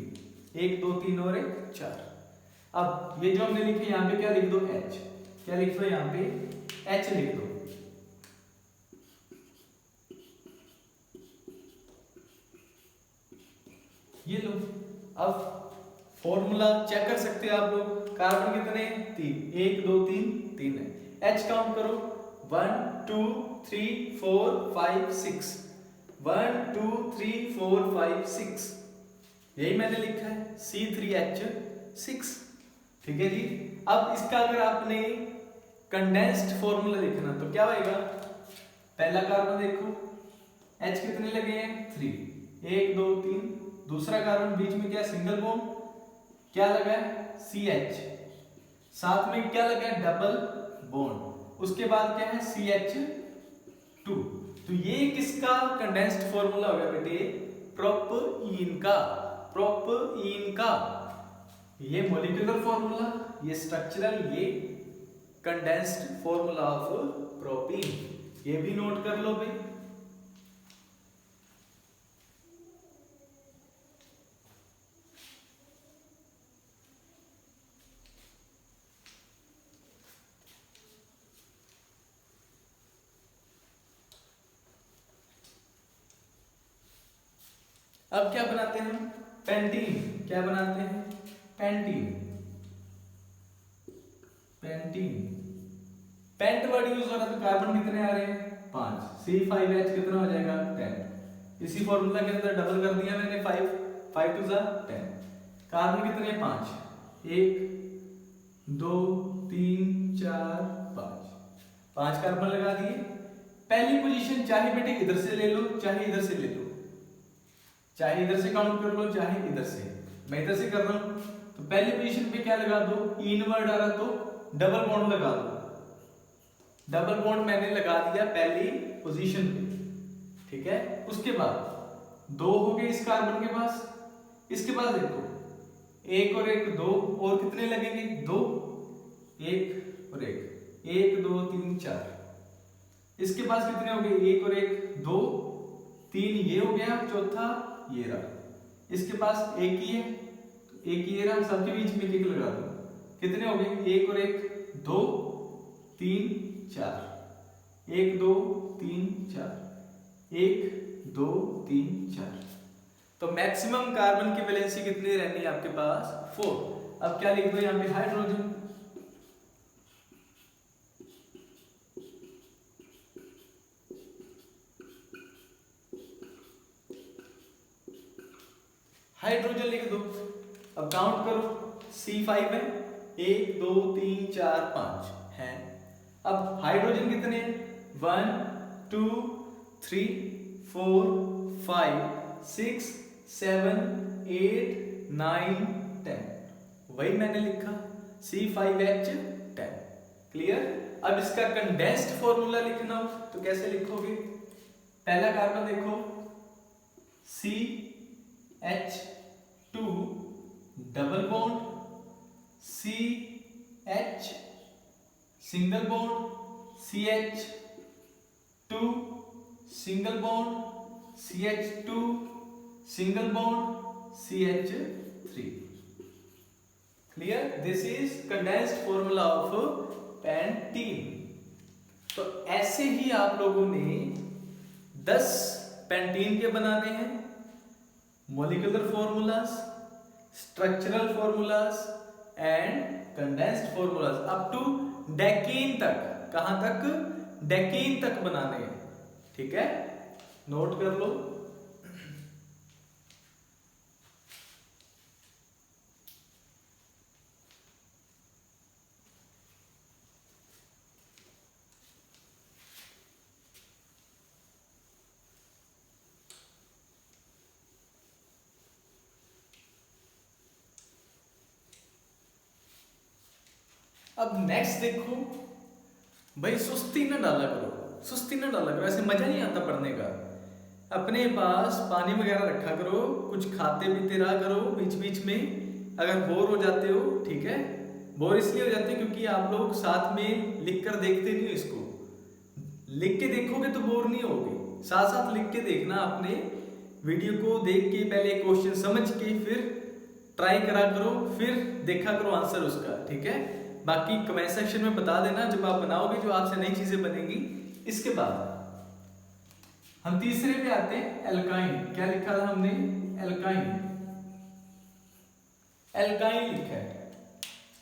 1 2 3 और 1 4। अब ये जो हमने लिखे यहाँ पे क्या लिख दो, H। क्या लिख दो यहाँ पे, H लिख दो। ये लो। अब फॉर्मूला चेक कर सकते हैं आप लोग, कार्बन कितने, 3, 1 2 3 3 है। H काउंट करो, 1 2 3 4 5 6, 1 2 3 4 5 6, यही मैंने लिखा है, C3H6, ठीक है जी। अब इसका अगर आपने कंडेंस्ड फॉर्मूला लिखना तो क्या होएगा, पहला कार्बन देखो, H कितने लगे हैं, 3, 1 2 3, दूसरा कार्बन बीच में क्या, सिंगल बॉन्ड, क्या लगा है, CH, साथ में क्या लगा है, डबल बॉन्ड, उसके बाद क्या है, CH2। तो ये किसका कंडेंस्ड फॉर्मूला हो गया बेटे, प्रोपीन का, प्रोपीन का। ये मॉलिक्यूलर फॉर्मूला, ये स्ट्रक्चरल, ये कंडेंस्ड फॉर्मूला ऑफ प्रोपीन, ये भी नोट कर लो भाई। अब क्या बनाते हैं हम, पेंटीन। क्या बनाते हैं, pentene, pentene. Pent word use हो रहा है तो कार्बन कितने आ रहे हैं, 5, C5H कितना हो जाएगा, 10। इसी फॉर्मूला के अंदर डबल कर दिया मैंने, 5 5 2 10। कार्बन कितने, 5, 1 2 3 4 5, 5 कार्बन लगा दिए। पहली पोजीशन चाहे बेटे इधर से ले लो चाहे इधर से ले लो, चाहे इधर से काउंट कर लो चाहे इधर से, मैं इधर से कर रहा हूं तो पहली पोजीशन पे क्या लगा दो, इन वर्ड आ रहा तो डबल बॉन्ड लगा दो। डबल बॉन्ड मैंने लगा दिया पहली पोजीशन पे, ठीक है। उसके बाद 2 हो गए इस कार्बन के पास, इसके बाद देखो 1 और 1 2, और कितने लगेंगे, 2 1 और 1, 1 2 3 4। इसके पास कितने हो गए, 1 और 1 2 3, ये हो गया, चौथा ये रहा। इसके पास एक ही है तो एक ही रहा, सबके बीच में एक लगा दो, कितने हो गए, 1 और 1 2 3 4, 1 2 3 4, 1 2 3 4। तो मैक्सिमम कार्बन की वैलेंसी कितनी रहनी है आपके पास, 4। अब क्या लिख दो यहाँ पे, हाइड्रोजन। हाइड्रोजन लिख दो। अब काउंट करो, C5 है, 1 2 3 4 5 है। अब हाइड्रोजन कितने हैं? 1 2 3 4 5 6 7 8 9 10, वही मैंने लिखा C5H10। क्लियर? अब इसका कंडेंस्ड फॉर्मूला लिखना हो तो कैसे लिखोगे? पहला कार्बन देखो, CH2 double bond CH single bond CH2 single bond CH2 single bond CH3। Clear? This is condensed formula of pentene. तो ऐसे ही आप लोगों ने 10 पेंटीन के बनाने हैं, molecular formulas, structural formulas and condensed formulas up to decane तक। कहां तक? डेकेन तक बनाने हैं। ठीक है, नोट कर लो। अब नेक्स्ट देखो भाई, सुस्ती न डाला करो, सुस्ती न डाला करो, ऐसे मजा नहीं आता पढ़ने का। अपने पास पानी वगैरह रखा करो, कुछ खाते पीते रहा करो बीच बीच में। अगर बोर हो जाते हो, ठीक है, बोर इसलिए हो जाते हैं क्योंकि आप लोग साथ में लिख कर देखते नहीं हो इसको। लिख के देखोगे तो बोर नहीं होगे, साथ साथ लिख के देखना। अपने वीडियो को देख के पहले क्वेश्चन समझ के फिर ट्राई करा करो, फिर देखा करो आंसर उसका। ठीक है, बाकी कमेंट सेक्शन में बता देना जब आप बनाओगे, जो आपसे नई चीजें बनेंगी। इसके बाद हम तीसरे पे आते हैं, एल्काइन। क्या लिखा था हमने? एल्काइन। एल्काइन लिखा है।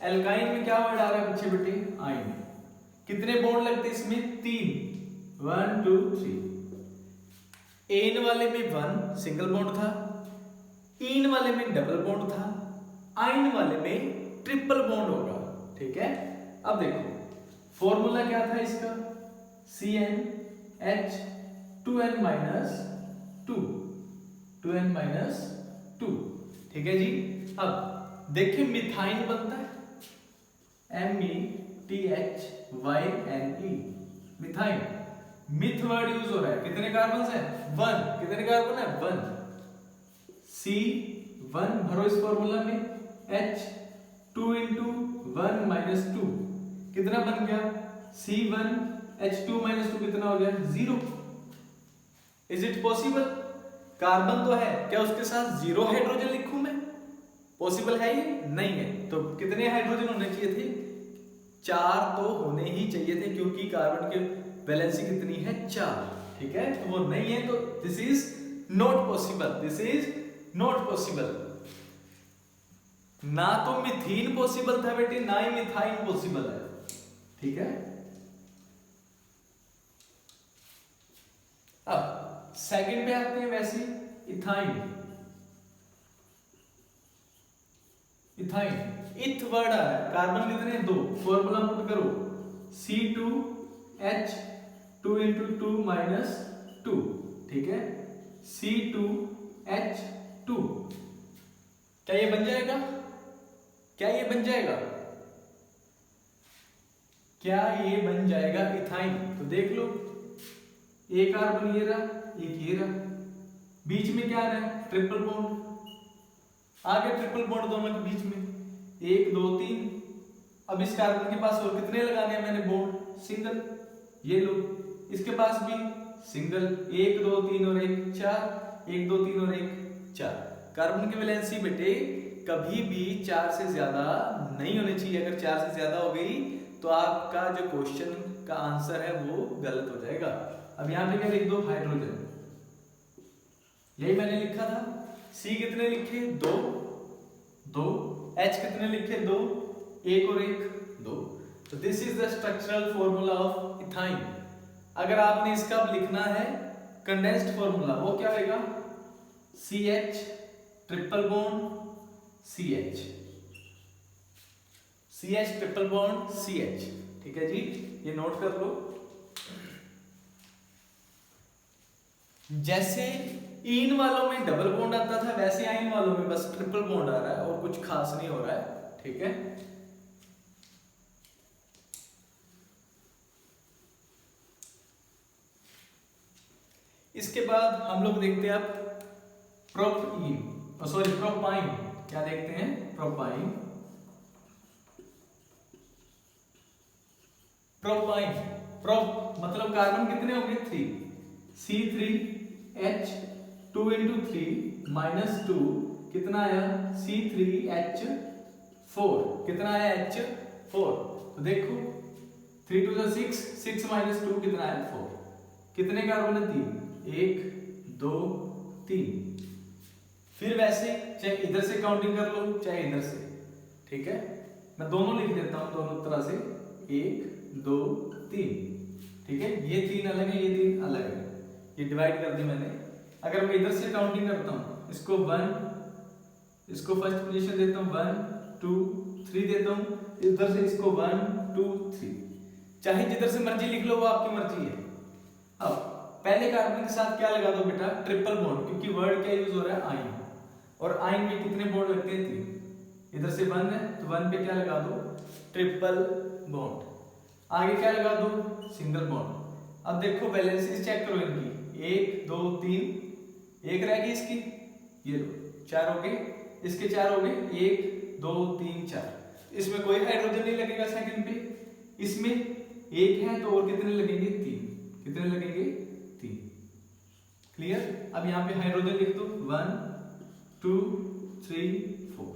एल्काइन में क्या वर्ड आ रहा है बच्चे बेटे? आइन। कितने बॉन्ड लगते इसमें? 3, 1 2 3। एन वाले में 1 सिंगल बॉन्ड था, इन वाले में डबल बॉन्ड था, आइन वाले में ट्रिपल बॉन्ड होगा। ठीक है, अब देखो फॉर्मूला क्या था इसका? CnH 2n - 2, 2n - 2। ठीक है जी। अब देखिए मिथाइन बनता है, METHYNE, मिथाइन। मिथ वर्ड यूज हो रहा है, कितने कार्बन है? 1। कितने कार्बन है? 1। C1 भरो इस फॉर्मूला में, H2 × 1 - 2 कितना बन गया? C1H2 - 2 कितना हो गया? 0। Is it possible? कार्बन तो है, क्या उसके साथ 0 हाइड्रोजन लिखूं मैं? पॉसिबल है ये? नहीं है। तो कितने हाइड्रोजन होने चाहिए थे? 4 तो होने ही चाहिए थे, क्योंकि कार्बन की वैलेंसी कितनी है? 4। ठीक है, तो वो नहीं है, तो this is not possible. This is not possible. ना तो मिथीन पॉसिबल था बेटे, ना ही मिथाइन पॉसिबल है। ठीक है, अब सेकंड पे आते हैं। वैसे इथाइन। इथाइन, इथ वर्ड आ रहा है, कार्बन कितने? 2। फॉर्मूला पुट करो, C2H2 × 2 - 2। ठीक है, C2H2। क्या ये बन जाएगा? क्या ये बन जाएगा? क्या ये बन जाएगा इथाइन? तो देख लो, एक कार्बन ये रहा, एक ये रहा, बीच में क्या रहा? Triple bond. आगे ट्रिपल बॉन्ड दोनों के बीच में 1 2 3। अब इस कार्बन के पास और कितने लगाने हैं मैंने बॉन्ड? सिंगल। ये लो, इसके पास भी सिंगल, 1 2 3 और 1 4, 1 2 3 और 1 4। कार्बन की वैलेंसी बेटे कभी भी 4 से ज्यादा नहीं होनी चाहिए। अगर 4 से ज्यादा हो गई तो आपका जो क्वेश्चन का आंसर है वो गलत हो जाएगा। अब यहां पे क्या लिख दो? हाइड्रोजन। यही मैंने लिखा था। C कितने लिखे? 2 2। H कितने लिखे? 2, 1 और 1 2। तो this is the structural formula of ethyne. अगर आपने इसका लिखना है कंडेंस्ड फॉर्मूला, वो क्या होगा? CH triple bond CH, CH triple bond CH। ठीक है जी, ये नोट कर लो। जैसे इन वालों में डबल बॉन्ड आता था वैसे आइन वालों में बस ट्रिपल बॉन्ड आ रहा है और कुछ खास नहीं हो रहा है। ठीक है, इसके बाद हम लोग देखते हैं अब प्रोपाइन। क्या देखते हैं? प्रोपाइन। प्रोप मतलब कार्बन कितने होंगे? 3, C3H 2 into 3 minus 2 कितना आया? C3H4 कितना आया? H4। तो देखो 3 to the 6, 6 minus 2 कितना आया? 4। कितने कार्बन है? 3, 1 2 3। फिर वैसे चाहे इधर से काउंटिंग कर लो चाहे इधर से। ठीक है, मैं दोनों लिख देता हूं दोनों तरह से, 1 2 3। ठीक है, ये 3 अलग है, ये 3 अलग है, ये डिवाइड कर दी मैंने। अगर मैं इधर से काउंटिंग करता हूं, इसको 1, इसको फर्स्ट पोजीशन देता हूं, 1 2 3 देता हूं, इधर से इसको 1 2 3। चाहे जिधर से मर्जी लिख लो, वो आपकी मर्जी है। अब पहले कार्बन के साथ क्या लगा दो बेटा? ट्रिपल बॉन्ड, क्योंकि वर्ड क्या यूज हो रहा है? आयन। और आयन में कितने बॉन्ड लगते हैं? 3। इधर से 1 है तो 1 पे क्या लगा दो? Triple bond. आगे क्या लगा दो? Single bond. अब देखो वैलेंसीज चेक करो इनकी, 1 2 3, एक रह गई इसकी, ये लो 4 हो गए, इसके 4 हो गए, 1 2 3 4। इसमें कोई हाइड्रोजन नहीं लगेगा सेकंड पे, इसमें एक है तो और कितने लगेंगे? 3। कितने लगेंगे? 3। क्लियर? अब यहाँ पे हाइड्रोजन लिख दो, 1 2 3 4,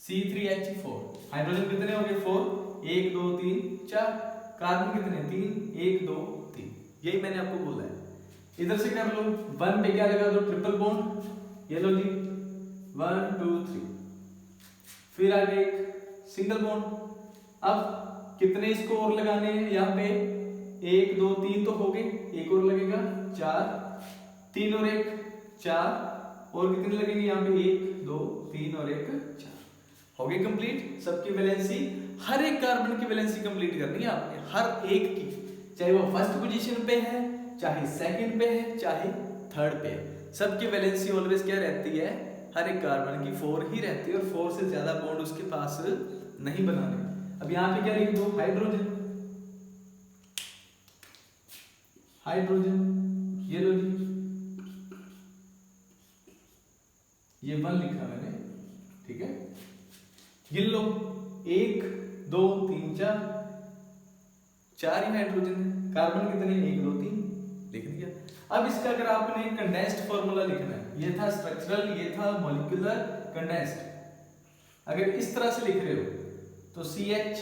C3H4। हाइड्रोजन कितने हो गए? 4, 1 2 3 4। कार्बन कितने? 3, 1 2 3। यही मैंने आपको बोला है। इधर से कर लो, 1 पे क्या लगा दो? Triple bond. ये लो जी, 1 2 3। फिर आगे एक सिंगल बॉन्ड। अब कितने इसको और लगाने हैं? यहाँ पे 1 2 3 तो हो गए, एक और लगेगा 4, 3 और 1 4, और कितने लगेंगे यहाँ पे? 1 2 3 और 1 4। हो गई कंप्लीट सबकी वैलेंसी। हर एक कार्बन की वैलेंसी कंप्लीट करनी है आपने, हर एक की, चाहे वो फर्स्ट पोजीशन पे है, चाहे सेकंड पे है, चाहे थर्ड पे है। सबकी वैलेंसी ऑलवेज क्या रहती है? हर एक कार्बन की 4 ही रहती है, और 4 से ज्यादा बॉन्ड उसके पास नहीं बनाने। अब यहाँ पे क्या लिख दो? हाइड्रोजन। हाइड्रोजन ये लो जी, ये 1 लिखा मैंने। ठीक है, गिन लो, 1 2 3 4, 4 ही हाइड्रोजन है। कार्बन कितने? 1 2 3 लिख दिया। अब इसका अगर आपने कंडेंस्ड फॉर्मूला लिखना है, ये था स्ट्रक्चरल, ये था मॉलिक्यूलर, कंडेंस्ड। अगर इस तरह से लिख रहे हो तो CH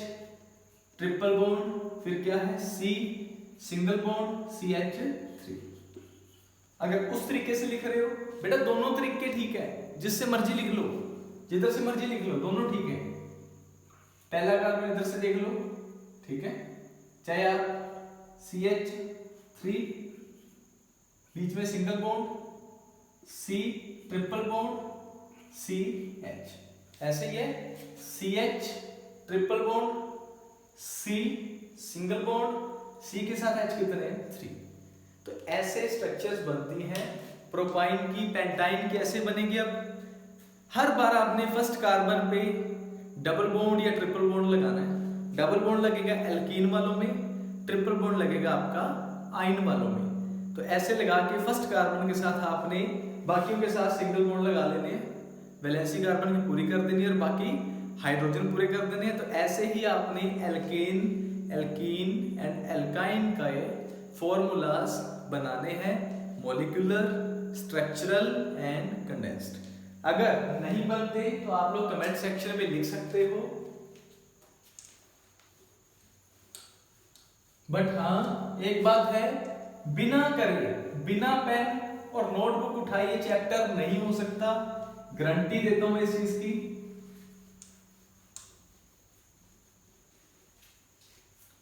ट्रिपल बॉन्ड, फिर क्या है? C single bond CH3। अगर उस तरीके से लिख रहे हो बेटा, दोनों तरीके ठीक है, जिससे मर्जी लिख लो, जिधर से मर्जी लिख लो, दोनों ठीक है। पहला कार्बन इधर से देख लो, ठीक है, चाहे आप CH3 बीच में single bond, C triple bond CH, ऐसे ही है, CH triple bond, C single bond, C के साथ H कितने हैं? 3। तो ऐसे स्ट्रक्चर्स बनती हैं प्रोपाइन की, पेंटाइन की ऐसे बनेगी। अब हर बार आपने फर्स्ट कार्बन पे डबल बॉन्ड या ट्रिपल बॉन्ड लगाना है। डबल बॉन्ड लगेगा एल्कीन वालों में, ट्रिपल बॉन्ड लगेगा आपका आइन वालों में। तो ऐसे लगा के फर्स्ट कार्बन के साथ आपने बाकियों के साथ सिंगल बॉन्ड लगा लेने हैं, वैलेंसी कार्बन की पूरी कर देनी है और बाकी हाइड्रोजन पूरे कर देने हैं। तो ऐसे ही आपने एल्केन, एल्कीन एंड एल्काइन का फॉर्मूलाज बनाने हैं, मॉलिक्यूलर, स्ट्रक्चरल एंड कंडेंस्ड। अगर नहीं बनते तो आप लोग कमेंट सेक्शन में लिख सकते हो। बट हाँ एक बात है, बिना करे, बिना पेन और नोटबुक उठाइए चैप्टर नहीं हो सकता, गारंटी देता हूं मैं इस चीज की।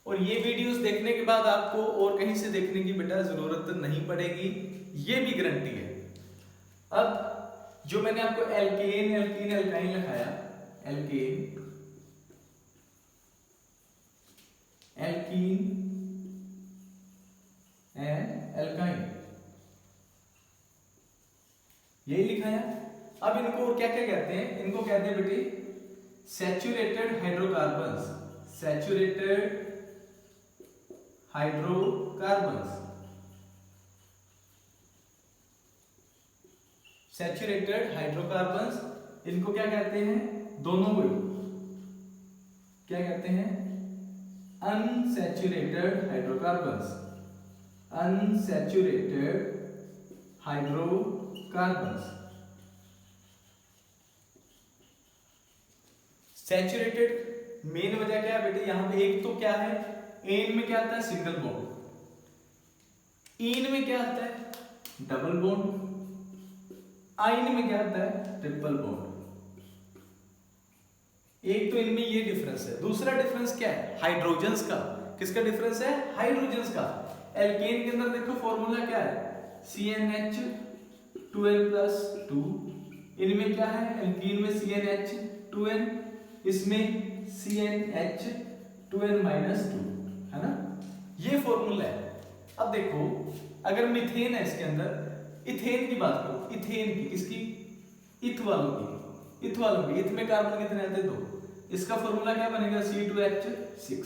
और ये वीडियोस देखने के बाद आपको और कहीं से देखने की बेटा जरूरत नहीं पड़ेगी, ये भी गारंटी है। अब जो मैंने आपको एल्केन एल्कीन एल्काइन लिखाया, एल्केन एल्कीन एंड एल्काइन, यही लिखा है। अब इनको क्या क्या कहते हैं? इनको कहते हैं बेटे saturated hydrocarbons, saturated hydrocarbons, saturated hydrocarbons. इनको क्या कहते हैं? दोनों को क्या कहते हैं? Unsaturated hydrocarbons, unsaturated hydrocarbons. Saturated main वजह क्या है बेटे? यहां पे एक तो क्या है, एन में क्या आता है? सिंगल बॉन्ड, इन में क्या आता है? डबल बॉन्ड, आइन में क्या आता है? Triple bond. एक तो इनमें ये डिफरेंस है। दूसरा डिफरेंस क्या है? हाइड्रोजन्स का। किसका डिफरेंस है? हाइड्रोजन्स का। एल्केन के अंदर देखो फॉर्मूला क्या है? CnH2n+2। इनमें क्या है? एल्कीन में CnH2n, इसमें CnH2n-2, है ना? ये फॉर्मूला है। अब देखो अगर मीथेन है इसके अंदर, इथेन की बात करो, इथेन की, किसकी? इथ वालों की, इथ वालों की। इथ में कार्बन कितने आते हैं? 2। इसका फॉर्मूला क्या बनेगा? C2H6।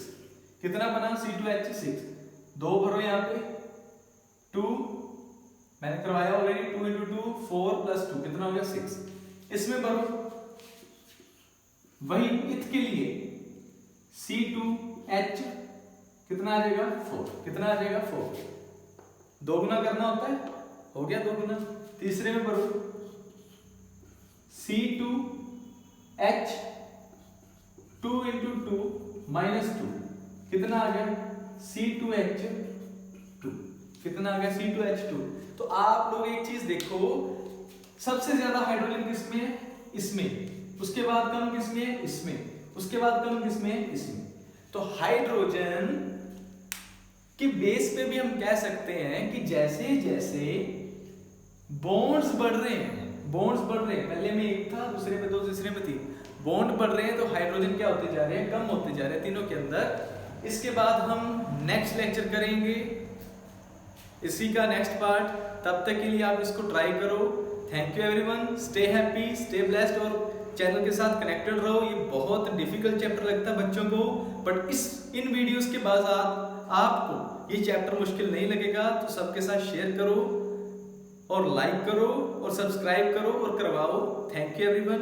कितना बना? C2H6। 2 भरो यहाँ पे, 2 मैंने करवाया ऑलरेडी, 2 × 2 4 + 2 कितना हो गया? 6। इसमें भरो वही इथ के लिए C2H कितना आ जाएगा? 4। कितना आ जाएगा? 4। 2 गुना करना होता है, हो गया 2 गुना। तीसरे में भरो C2H 2 × 2 -2 कितना आ गया? C2H2। कितना आ गया? C2H2। तो आप लोग एक चीज देखो, सबसे ज्यादा हाइड्रोजन किसमें है? इसमें। उसके बाद कम किसमें है? इसमें। उसके बाद कम किसमें है? इसमें। तो हाइड्रोजन की बेस पे भी हम कह सकते हैं कि जैसे जैसे बॉन्ड्स बढ़ रहे हैं, बॉन्ड्स बढ़ रहे हैं, पहले में 1 था, दूसरे में 2, तीसरे में 3, बॉन्ड बढ़ रहे हैं, तो हाइड्रोजन क्या होते जा रहे हैं? कम होते जा रहे हैं तीनों के अंदर। इसके बाद हम नेक्स्ट लेक्चर करेंगे इसी का नेक्स्ट पार्ट। तब तक के लिए आप इसको ट्राई करो। Thank you everyone, stay happy, stay blessed और चैनल के साथ कनेक्टेड रहो। ये बहुत डिफिकल्ट चैप्टर लगता है बच्चों को, बट इन वीडियोस के बाद आपको ये चैप्टर मुश्किल नहीं लगेगा। तो सबके साथ शेयर करो और लाइक करो और सब्सक्राइब करो और करवाओ। Thank you everyone.